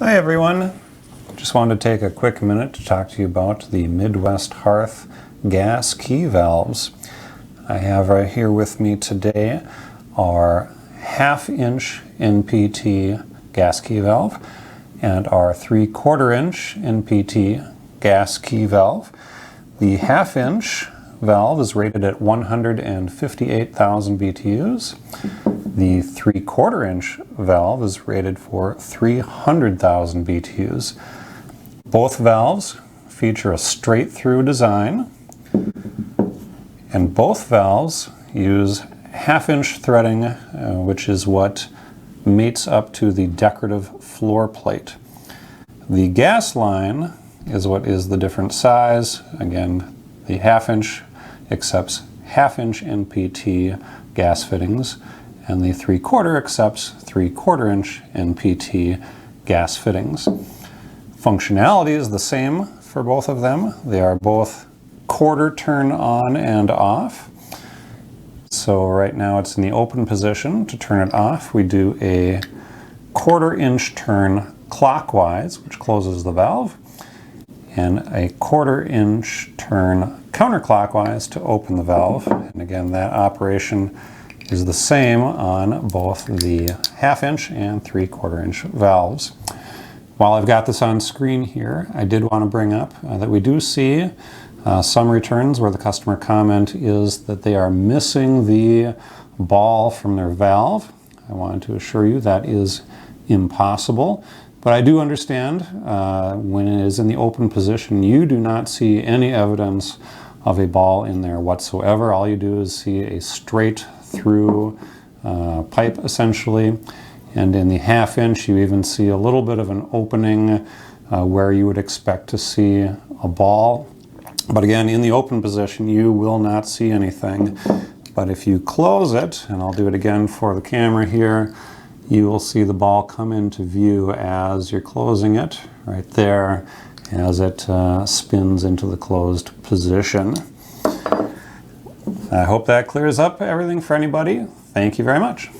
Hi everyone. Just wanted to take a quick minute to talk to you about the Midwest Hearth gas key valves. I have right here with me today our 1/2-inch NPT gas key valve and our 3/4-inch NPT gas key valve. The 1/2-inch valve is rated at 158,000 BTUs. The 3/4-inch valve is rated for 300,000 BTUs. Both valves feature a straight-through design, and both valves use 1/2-inch threading, which is what mates up to the decorative floor plate. The gas line is what is the different size. Again, the 1/2-inch accepts 1/2-inch NPT gas fittings, and the 3/4 accepts 3/4-inch NPT gas fittings. Functionality is the same for both of them. They are both quarter turn on and off. So right now it's in the open position. To turn it off, we do a 1/4-inch turn clockwise, which closes the valve, and a 1/4-inch turn counterclockwise to open the valve. And again, that operation is the same on both the 1/2-inch and 3/4-inch valves. While I've got this on screen here, I did want to bring up that we do see some returns where the customer comment is that they are missing the ball from their valve. I wanted to assure you that is impossible, but I do understand when it is in the open position, you do not see any evidence of a ball in there whatsoever. All you do is see a straight through pipe essentially, and in the 1/2-inch you even see a little bit of an opening where you would expect to see a ball. But again, in the open position you will not see anything. But if you close it, and I'll do it again for the camera here, you will see the ball come into view as you're closing it right there, as it spins into the closed position. I hope that clears up everything for anybody. Thank you very much.